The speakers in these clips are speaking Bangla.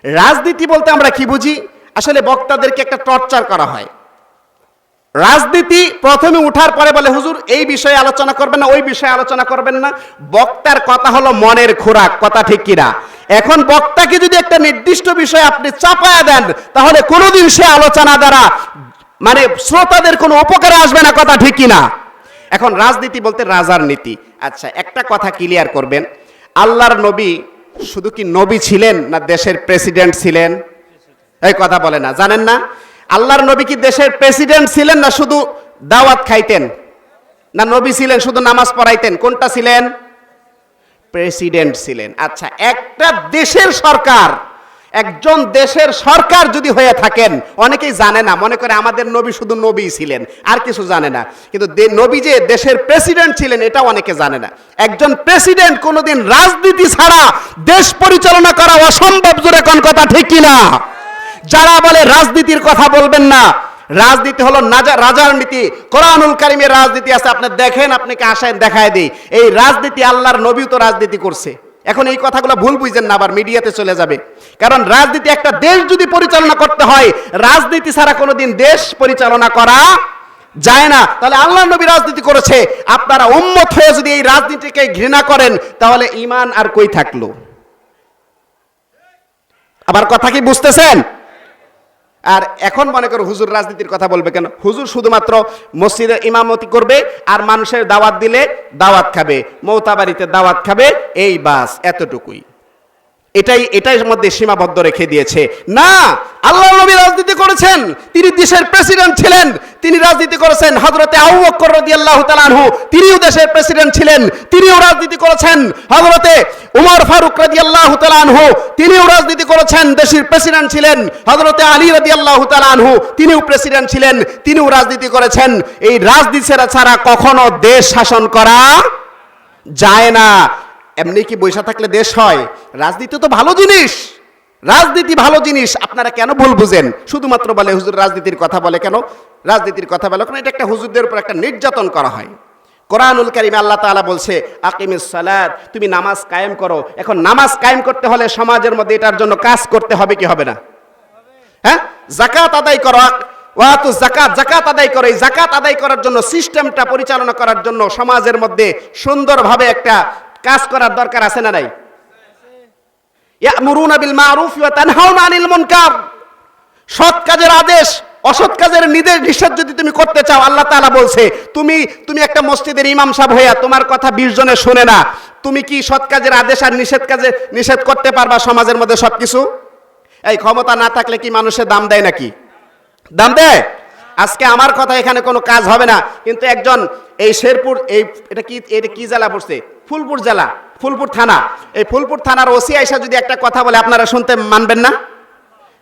রাজনীতি বলতে আমরা কি বুঝি? আসলে বক্তাদেরকে একটা টর্চার করা হয়। রাজনীতি প্রথমে উঠার পরে বলে হুজুর এই বিষয়ে আলোচনা করবেন না, ওই বিষয়ে আলোচনা করবেন না। বক্তার কথা হলো মনের খোরাক, কথা ঠিক কিনা? এখন বক্তাকে যদি একটা নির্দিষ্ট বিষয় আপনি চাপায়া দেন, তাহলে কোনোদিন সে আলোচনা দ্বারা মানে শ্রোতাদের কোনো উপকারে আসবে না, কথা ঠিক কিনা? এখন রাজনীতি বলতে রাজার নীতি। আচ্ছা, একটা কথা ক্লিয়ার করবেন, আল্লাহর নবী শুধু কি নবী ছিলেন না দেশের প্রেসিডেন্ট ছিলেন? এই কথা বলে না, জানেন না? আল্লাহর নবী কি দেশের প্রেসিডেন্ট ছিলেন না শুধু দাওয়াত খাইতেন? না নবী ছিলেন শুধু নামাজ পড়াইতেন? কোনটা ছিলেন? প্রেসিডেন্ট ছিলেন। আচ্ছা, একটা দেশের সরকার, একজন দেশের সরকার যদি হয়ে থাকেন, অনেকেই জানে না, মনে করে আমাদের নবী শুধু নবী ছিলেন আর কিছু জানে না, কিন্তু নবী যে দেশের প্রেসিডেন্ট ছিলেন এটা অনেকে জানে না। একজন প্রেসিডেন্ট কোনোদিন রাজনীতি ছাড়া দেশ পরিচালনা করা অসম্ভব, জোরে কোন কথা ঠিক কিনা? যারা বলে রাজনীতির কথা বলবেন না, রাজনীতি হলো রাজার নীতি। কোরআনুল কারীমের রাজনীতি আছে, আপনি দেখেন, আপনাকে আশায় দেখায় দেই। এই রাজনীতি আল্লাহর নবী তো রাজনীতি করছে। এখন এই কথাগুলো ভুল বুঝেন না, আবার মিডিয়াতে চলে যাবে। কারণ রাজনীতি, একটা দেশ যদি পরিচালনা করতে হয়, রাজনীতি ছাড়া কোনোদিন দেশ পরিচালনা করা যায় না। তাহলে আল্লাহর নবী রাজনীতি করেছে, আপনারা উম্মত হয়ে যদি এই রাজনীতিকে ঘৃণা করেন, তাহলে ঈমান আর কই থাকলো? আবার কথা কি বুঝতেছেন? আর এখন মনে করো হুজুর রাজনীতির কথা বলবে কেন? হুজুর শুধুমাত্র মসজিদে ইমামতি করবে আর মানুষের দাওয়াত দিলে দাওয়াত খাবে, মৌতাবাড়িতে দাওয়াত খাবে, এই বাস, এতটুকুই। এটাই মধ্যে সীমাবদ্ধ রেখে দিয়েছে। না, আল্লাহর নবী রাজনীতি করেছেন, তিনি দেশের প্রেসিডেন্ট ছিলেন, তিনি রাজনীতি করেছেন। হযরতে আবু বকর রাদিয়াল্লাহু তাআলা আনহু, তিনিও দেশের প্রেসিডেন্ট ছিলেন, তিনিও রাজনীতি করেছেন। হযরতে উমর ফারুক রাদিয়াল্লাহু তাআলা আনহু, তিনিও রাজনীতি করেছেন, দেশের প্রেসিডেন্ট ছিলেন। হযরতে আলী রাদিয়াল্লাহু তাআলা আনহু, তিনিও প্রেসিডেন্ট ছিলেন, তিনিও রাজনীতি করেছেন। এই রাজনীতি ছাড়া কখনো দেশ শাসন করা যায় না। এমনি কি বৈশা থাকলে দেশ হয়? রাজনীতি তো ভালো জিনিস, রাজনীতি ভালো জিনিস। আপনারা কেন ভুল বুঝেন? শুধুমাত্র বলে হুজুর রাজনীতির কথা বলে কেন, রাজনীতির কথা বলে কেন? এটা একটা হুজুরদের উপর একটা নির্যাতন করা হয়। কোরআনুল কারীমে আল্লাহ তাআলা বলছে আকিমিস সালাত, তুমি নামাজ কায়েম করো। এখন নামাজ কায়েম করতে হলে সমাজের মধ্যে এটার জন্য কাজ করতে হবে কি হবে না? হ্যাঁ, যাকাত আদায় করো, ওয়াতু যাকাত, যাকাত আদায় করো। এই যাকাত আদায় করার জন্য, সিস্টেমটা পরিচালনা করার জন্য সমাজের মধ্যে সুন্দরভাবে একটা কাজ করার দরকার আছে না নাই? ইয়ামুরুনা বিল মারুফ ওয়া তানহাউনা আনিল মুনকার, সৎ কাজের আদেশ, অসৎ কাজের নিষেধ যদি তুমি করতে চাও, আল্লাহ তাআলা বলছে তুমি একটা মসজিদের ইমাম সাহেব হইয়া তোমার কথা 20 জনে শুনে না, তুমি কি সৎ কাজের আদেশ আর নিষেধ করতে পারবা সমাজের মধ্যে সবকিছু? এই ক্ষমতা না থাকলে কি মানুষের দাম দেয় নাকি? দাম দেয়? আজকে আমার কথা এখানে কোনো কাজ হবে না, কিন্তু একজন এই শেরপুর, এটা কি জেলা পড়ছে? ফুলপুর জেলা, ফুলপুর থানা। এই ফুলপুর থানার ওসি আইসা যদি একটা কথা বলে, আপনারা শুনতে মানবেন না?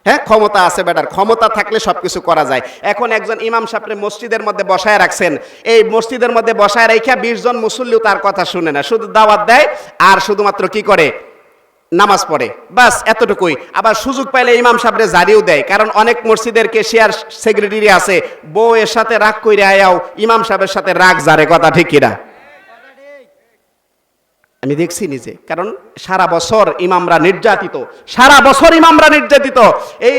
হ্যাঁ, ক্ষমতা আছে বেটার, ক্ষমতা থাকলে সবকিছু করা যায়। এখন একজন ইমাম সাহেবকে মসজিদের মধ্যে বসায় রাখছেন, এই মসজিদের মধ্যে বসায় রেখে 20 জন মুসল্লিও তার কথা শুনে না, শুধু দাওয়াত দেয় আর শুধুমাত্র কি করে? নামাজ পড়ে, বাস এতটুকুই। আবার সুযোগ পাইলে ইমাম সাহেবরে জারিও দেয়, কারণ অনেক মসজিদের কেশিয়ার সেক্রেটারি আছে, বউ এর সাথে রাগ কইরা আয়াও ইমাম সাহেবের সাথে রাগ জারে, কথা ঠিক কিনা? আমি দেখছি নিজে, কারণ সারা বছর ইমামরা নির্যাতিত, সারা বছর ইমামরা নির্যাতিত। এই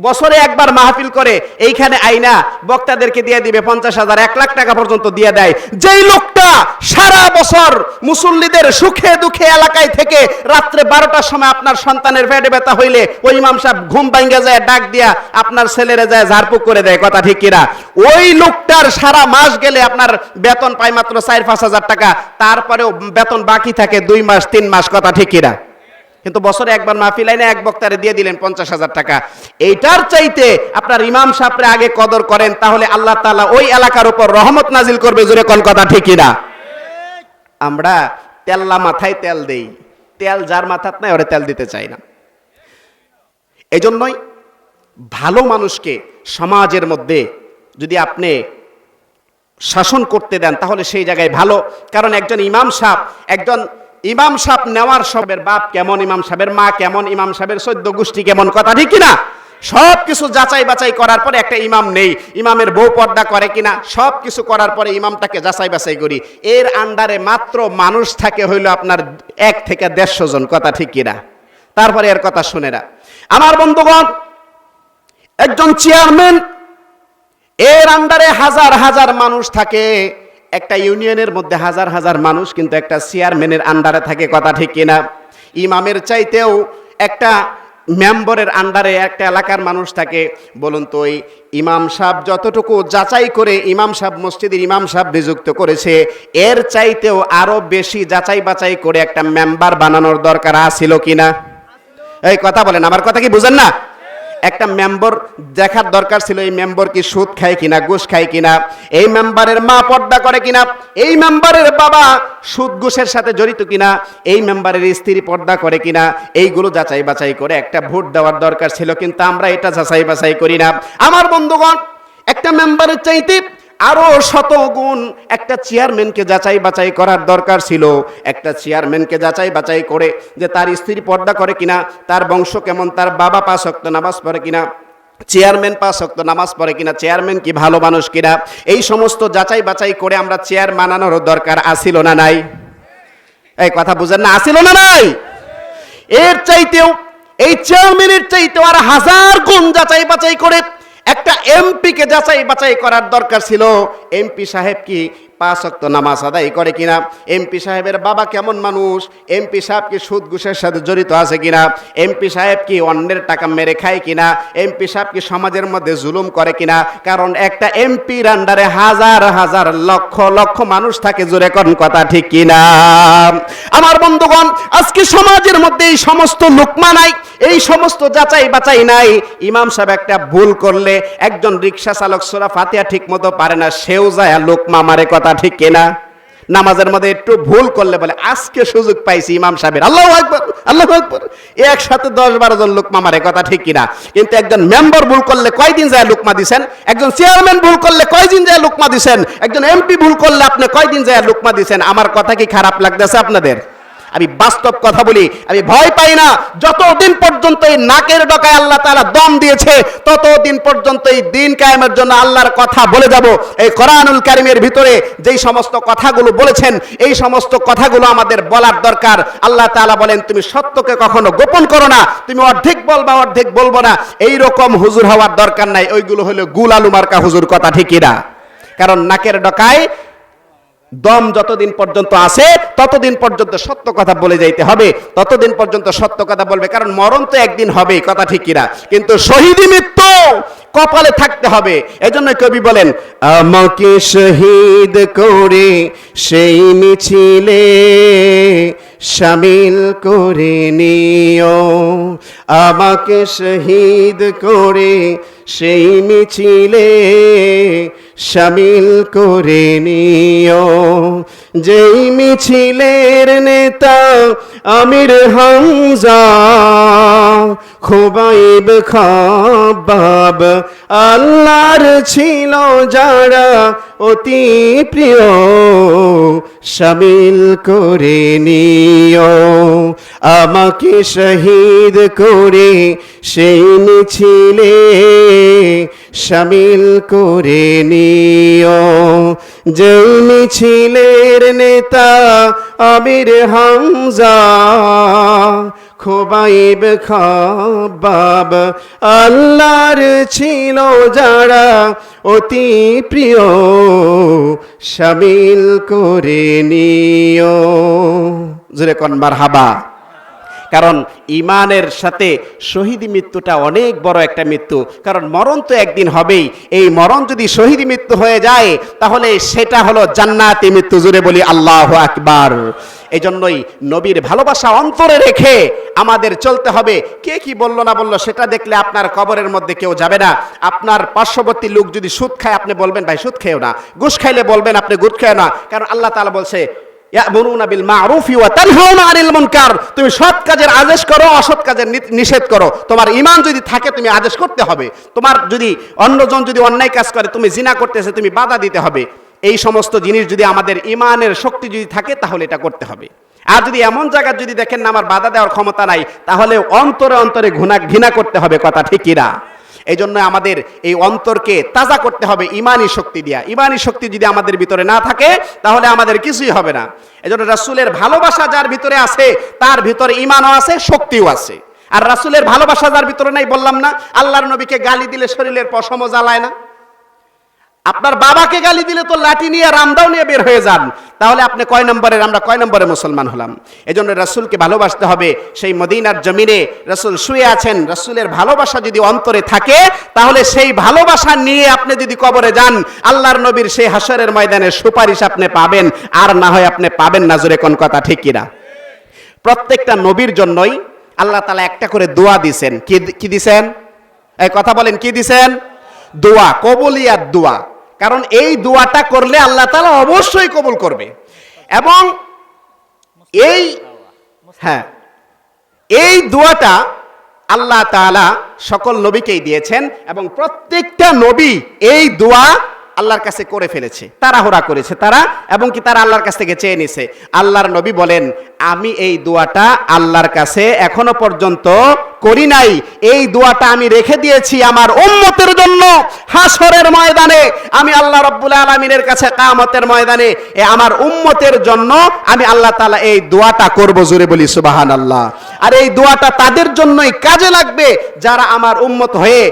বছরে একবার মাহফিল করে, এইখানে আইনা বক্তাদেরকে দিয়ে দিবে 50,000 1 লাখ টাকা পর্যন্ত দিয়ে দেয়। যেই লোকটা সারা বছর মুসল্লিদের সুখে দুঃখে এলাকায় থেকে রাত্রে 12টার সময় আপনার সন্তানের পেটে ব্যথা হইলে ওই ইমাম সাহেব ঘুম ভাঙ্গা যায়, ডাক দিয়া আপনার ছেলেরে যায় ঝাড়ফুঁক করে দেয়, কথা ঠিক কিনা? ওই লোকটার সারা মাস গেলে আপনার বেতন পায় মাত্র 4-5 হাজার টাকা, তারপরেও বেতন বাকি থাকে 2 মাস 3 মাস, কথা ঠিক কিনা? কিন্তু বছরে একবার মাহফিল আইনে এক বক্তারে দিয়ে দিলেন 50,000 টাকা। এইটার চাইতে আপনার ইমাম সাহেবরে আগে কদর করেন, তাহলে আল্লাহ তাআলা ওই এলাকার উপর রহমত নাজিল করবে, জোরে কোন কথা ঠিক কিনা? আমরা তেল্লা মাথায় তেল দেই, তেল যার মাথাত নাই ওরে তেল দিতে চাই না। এই জন্যই ভালো মানুষকে সমাজের মধ্যে যদি আপনি শাসন করতে দেন, তাহলে সেই জায়গায় ভালো। কারণ একজন ইমাম সাহেব নেওয়ার সবের বাপ কেমন, ইমাম সাহেবের মা কেমন, ইমাম সাহেবের 14 গোষ্ঠী কেমন, কথা ঠিক কিনা? সব কিছু যাচাই বাছাই করার পরে একটা ইমাম নেই, ইমামের বউ পর্দা করে কিনা, সব কিছু করার পরে ইমামটাকে যাচাই বাছাই করি। এর আন্ডারে মাত্র মানুষ থাকে হইল আপনার 1 থেকে 150 জন, কথা ঠিক কিনা? তারপরে এর কথা শুনে না। আমার বন্ধুগণ, একজন চেয়ারম্যান, এর আন্ডারে হাজার হাজার মানুষ থাকে। একটা ইউনিয়নের মধ্যে হাজার হাজার মানুষ কিন্তু একটা চেয়ারম্যানের আন্ডারে থাকে, কথা ঠিক কিনা? ইমামের চাইতেও একটা মেম্বারের আন্ডারে একটা এলাকার মানুষ থাকে। বলুন তো, ওই ইমাম সাহেব যতটুকু যাচাই করে ইমাম সাহেব মসজিদের ইমাম সাহেব নিযুক্ত করেছে, এর চাইতেও আরো বেশি যাচাই বাছাই করে একটা মেম্বার বানানোর দরকার আছিল কিনা? এই কথা বলেন, আমার কথা কি বুঝেন না? একটা মেম্বার দেখার দরকার ছিল, এই মেম্বার কি সুদ খায় কিনা, ঘুষ খায় কিনা, এই মেম্বারের মা পর্দা করে কিনা, এই মেম্বারের বাবা সুদ ঘুষের সাথে জড়িত কিনা, এই মেম্বারের স্ত্রী পর্দা করে কিনা, এইগুলো যাচাই বাছাই করে একটা ভোট দেওয়ার দরকার ছিল। কিন্তু আমরা এটা যাচাই বাছাই করি না। আমার বন্ধুগণ, একটা মেম্বারের চাইতে আরো শত গুণ একটা চেয়ারম্যানকে যাচাই বাছাই করার দরকার ছিল। একটা চেয়ারম্যানকে যাচাই বাছাই করে যে তার স্ত্রী পর্দা করে কিনা, তার বংশ কেমন, তার বাবা 5 ওয়াক্ত নামাজ পড়ে কিনা, চেয়ারম্যান 5 ওয়াক্ত নামাজ পড়ে কিনা, চেয়ারম্যান কি ভালো মানুষ কিনা, এই সমস্ত যাচাই বাছাই করে আমরা চেয়ার বানানোর দরকার আছিল না নাই? এই কথা বুঝেন না? আছিল না নাই? এর চাইতেও, এই চেয়ারম্যানের চাইতেও আর হাজার গুণ যাচাই বাছাই করে একটা এমপিকে যাচাই বাছাই করার দরকার ছিল। এমপি সাহেব কি 5 ওয়াক্ত নামাজ আদায় করে কিনা, এমপি সাহেবের বাবা কেমন মানুষ, এমপি সাহেব কি সুদ ঘুষের সাথে জড়িত আছে কিনা, এমপি সাহেব কি অন্যের টাকা মেরে খায় কিনা, এমপি সাহেব কি সমাজের মধ্যে জুলুম করে কিনা। কারণ একটা এমপির আন্ডারে হাজার হাজার লক্ষ লক্ষ মানুষ থাকে, জোরে কোন কথা ঠিক কিনা? আমার বন্ধুগণ, আজকে সমাজের মধ্যে এই সমস্ত লোকমা নাই, এই সমস্ত যাচাই বাছাই নাই। ইমাম সাহেব একটা ভুল করলে, একজন রিক্সা চালক সূরা ফাতিহা ঠিক মতো পারে না, সেও যায় লোকমা মারে, কথা ঠিক কিনা? নামাজের মধ্যে একটু ভুল করলে বলে আজকে সুযোগ পাইছি ইমাম সাহেবের, আল্লাহু আকবার আল্লাহু আকবার, একসাথে 10-12 জন লোকমা মারে, কথা ঠিক কিনা? কিন্তু একজন মেম্বার ভুল করলে কয়দিন যায় লোকমা দিছেন? একজন চেয়ারম্যান ভুল করলে কয়দিন যায় লোকমা দিছেন? একজন এমপি ভুল করলে আপনি কয়দিন যায় লোকমা দিছেন? আমার কথা কি খারাপ লাগতেছে আপনাদের? আমি বাস্তব কথা বলি, আমি ভয় পাই না। যতদিন পর্যন্ত এই নাকের ডগায় আল্লাহ তাআলা দম দিয়েছে, ততদিন পর্যন্ত এই দিন কায়েমের জন্য আল্লাহর কথা বলে যাব। এই কোরআনুল কারীমের ভিতরে যেই সমস্ত কথাগুলো বলেছেন, এই সমস্ত কথাগুলো আমাদের বলার দরকার। আল্লাহ তাআলা বলেন, তুমি সত্যকে কখনো গোপন করো না, তুমি অর্ধেক বলবা অর্ধেক বলবো না, এইরকম হুজুর হওয়ার দরকার নাই। ওইগুলো হলো গুল আলু মার্কা হুজুর, কথা ঠিকই না? কারণ নাকের ডগায় দম যতদিন পর্যন্ত আছে, ততদিন পর্যন্ত সত্য কথা বলে যাইতে হবে, ততদিন পর্যন্ত সত্য কথা বলবে। কারণ মরণ তো একদিন হবেই, কথা ঠিক কিনা? কিন্তু শহীদি মৃত্যু কপালে থাকতে হবে। এজন্য কবি বলেন, আমাকে শহীদ করে সেই মিছিলে শামিল করে নিও, আমাকে শহীদ করে সেই মিছিলে শামিল করে নিও, যেই মিছিলের নেতা আমির হামজা, খোবাইব খাব্বাব আল্লাহর ছিল যারা অতি প্রিয়, শামিল করে নিও, আমাকে শহীদ করে সেই মিছিলে শামিল করে নিও, যেই মিছিলের নেতা আমির হামজা, খোবাইব খাব্বাব আল্লাহর ছিল যারা অতি প্রিয়, শামিল করে নিও। জোরে কোন মারহাবা। কারণ ইমানের সাথে শহীদি মৃত্যুটা অনেক বড় একটা মৃত্যু। কারণ মরণ তো একদিন হবেই। এই মরণ যদি শহীদি মৃত্যু হয়ে যায়, তাহলে সেটা হলো জান্নাতি মৃত্যু। জুড়ে বলি আল্লাহু আকবার। এই জন্যই নবীর ভালোবাসা অন্তরে রেখে আমাদের চলতে হবে। কে কি বললো না বললো সেটা দেখলে আপনার কবরের মধ্যে কেউ যাবে না। আপনার পার্শ্ববর্তী লোক যদি সুদ খায়, আপনি বলবেন ভাই সুদ খেও না। ঘুষ খাইলে বলবেন আপনি ঘুষ খেও না। কারণ আল্লাহ তাআলা বলছে, ইয়া'মুরুনা বিল মা'রুফি ওয়া তানহাউনা আনিল মুনকার, তুমি সৎ কাজের আদেশ করো, অসৎ কাজের নিষেধ করো। তোমার ঈমান যদি থাকে তুমি আদেশ করতে হবে। তোমার যদি অন্যজন যদি অন্যায় কাজ করে, তুমি জিনা করতেছে, তুমি বাধা দিতে হবে। এই সমস্ত জিনিস যদি আমাদের ঈমানের শক্তি যদি থাকে, তাহলে এটা করতে হবে। আর যদি এমন জায়গা যদি দেখেন না আমার বাধা দেওয়ার ক্ষমতা নাই, তাহলে অন্তরে অন্তরে ঘৃণা করতে হবে, কথা ঠিকই না? এই জন্য আমাদের এই অন্তরকে তাজা করতে হবে ঈমানী শক্তি দিয়া। ঈমানী শক্তি যদি আমাদের ভিতরে না থাকে, তাহলে আমাদের কিছুই হবে না। এই জন্য রাসূলের ভালোবাসা যার ভিতরে আছে, তার ভিতরে ঈমানও আছে, শক্তিও আছে। আর রাসূলের ভালোবাসা যার ভিতরে নাই, বললাম না আল্লাহর নবীকে গালি দিলে শরীরের পশম জ্বালায় না। আপনার বাবাকে গালি দিলে তো লাঠি নিয়ে রামদাও নিয়ে বের হয়ে যান। তাহলে আপনি কয় নম্বরের, আমরা কয় নম্বরের মুসলমান হলাম? এজন্য রাসূলকে ভালোবাসতে হবে। সেই মদিনার জমিনে রাসূল শুয়ে আছেন, রাসূলের ভালোবাসা যদি অন্তরে থাকে তাহলে সেই ভালোবাসা নিয়ে আপনি যদি কবরে যান, আল্লাহর নবীর সেই হাসরের ময়দানে সুপারিশ আপনি পাবেন, আর না হয় আপনি পাবেন না। জোরে কোন কথা ঠিক কিনা? প্রত্যেকটা নবীর জন্যই আল্লাহ তাআলা একটা করে দোয়া দিয়েছেন। কি দিয়েছেন? এই কথা বলেন, কি দিয়েছেন? দোয়া, কবুলিয়াত দোয়া। কারণ এই দোয়াটা করলে আল্লাহ তাআলা অবশ্যই কবুল করবে। এবং এই দোয়াটা আল্লাহ তাআলা সকল নবীকেই দিয়েছেন এবং প্রত্যেকটা নবী এই দোয়া আল্লাহর কাছে করে ফেলেছে, তাড়াহুড়া করেছে তারা, এবং কি তারা আল্লাহর কাছ থেকে চেয়ে নিছে। আল্লাহর নবী বলেন, আমি এই দোয়াটা আল্লাহর কাছে এখনো পর্যন্ত করি নাই, এই দোয়াটা আমি রেখে দিয়েছি আমার উম্মতের জন্য। হাসরের ময়দানে আমি আল্লাহ রাব্বুল আলামিনের কাছে কিয়ামতের ময়দানে আমার উম্মতের জন্য আমি আল্লাহ তাআলা এই দোয়াটা করব। জোরে বলি সুবহানাল্লাহ। আর এই দোয়াটা তাদের জন্যই কাজে লাগবে যারা আমার উম্মত হয়ে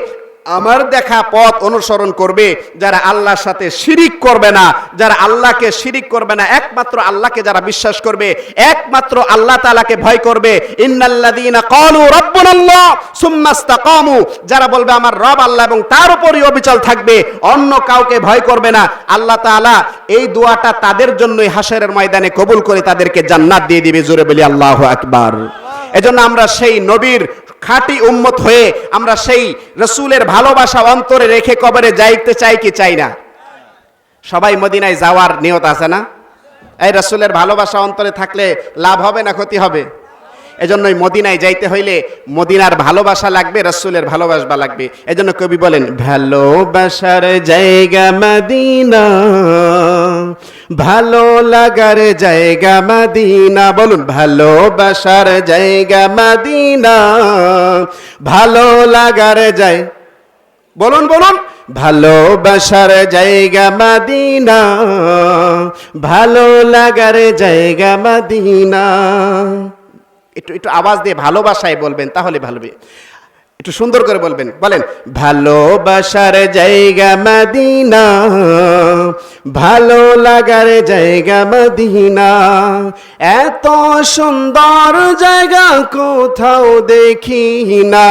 আমার দেখা পথ অনুসরণ করবে, যারা আল্লাহর সাথে শিরিক করবে না, যারা আল্লাহকে শিরিক করবে না, একমাত্র আল্লাহকে যারা বিশ্বাস করবে, একমাত্র আল্লাহ তাআলাকে ভয় করবে। ইন্নাল্লাযীনা ক্বালু রাব্বুনাল্লাহ সুম্মা ইসতাকামু, যারা বলবে আমার রব আল্লাহ এবং তার উপরই অবিচল থাকবে, অন্য কাউকে ভয় করবে না, আল্লাহ তাআলা এই দোয়াটা তাদের জন্যই হাসরের ময়দানে কবুল করে তাদেরকে জান্নাত দিয়ে দিবে। জোরে বলি আল্লাহু আকবার। এজন্য আমরা সেই নবীর খাঁটি উম্মত হয়ে আমরা সেই রাসূলের ভালোবাসা অন্তরে রেখে কবরে যাইতে চাই কি চাই না? সবাই মদিনায় যাওয়ার নিয়ত আছে না? এই রাসূলের ভালোবাসা অন্তরে থাকলে লাভ হবে না ক্ষতি হবে? এজন্যই মদিনায় যাইতে হইলে মদিনার ভালোবাসা লাগবে, রাসূলের ভালোবাসা লাগবে। এজন্য কবি বলেন, ভালোবাসার জায়গা মদিনা, ভালো লাগার জায়গা মদিনা। বলুন, ভালোবাসার জায়গা মদিনা, ভালো লাগার জায়গা। বলুন বলুন, ভালোবাসার জায়গা মদিনা, ভালো লাগার জায়গা মদিনা। একটু একটু আওয়াজ দিয়ে ভালোবাসায় বলবেন, তাহলে ভালো হবে। একটু সুন্দর করে বলবেন, বলেন, ভালোবাসার জায়গা মদিনা, ভালো লাগার জায়গা মদিনা। এত সুন্দর জায়গা কোথাও দেখি না,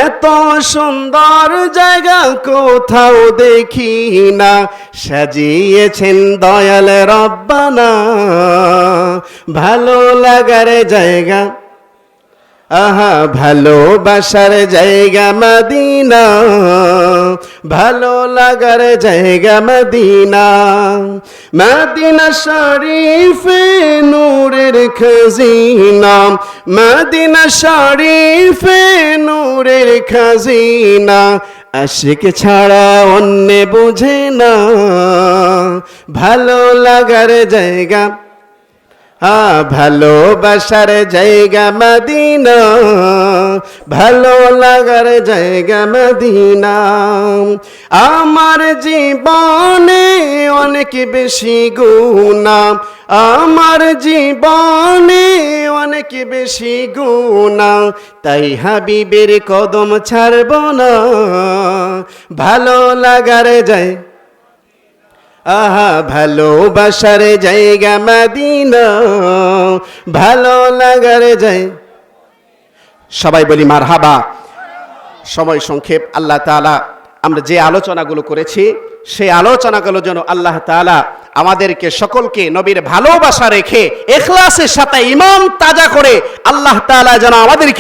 এত সুন্দর জায়গা কোথাও দেখি না, সাজিয়েছেন দয়াল রব্বানা ভালো লাগার জায়গা। আহা, ভালোবাসার জায়গা মদিনা, ভালো লাগার জায়গা মদিনা। মদিনা শরীফে নূরের খাজিনা, মদিনা শরীফে নূরের খাজিনা, আশিক ছাড়া অন্য বুঝে না ভালো লাগার জায়গা। ভালোবাসার জায়গা মদিনা, ভালো লাগার জায়গা মদিনা। আমার জীবনে অনেক বেশি গুনাহ, আমার জীবনে অনেক বেশি গুনাহ, তাই হাবিবের কদম ছাড়ব না ভালো লাগার যায়। আহা, ভালোবাসার জায়গা মদিনা, ভালো লাগার যায়। সবাই বলি মারহাবা। সময় সংক্ষেপ, আল্লাহ তাআলা আমরা যে আলোচনাগুলো করেছি সেই আলোচনাগুলো যেন আল্লাহ তাআলা আমাদেরকে সকলকে নবীর ভালোবাসা রেখে ইখলাসের সাথে ঈমান তাজা করে আল্লাহ তাআলা যেন আমাদেরকে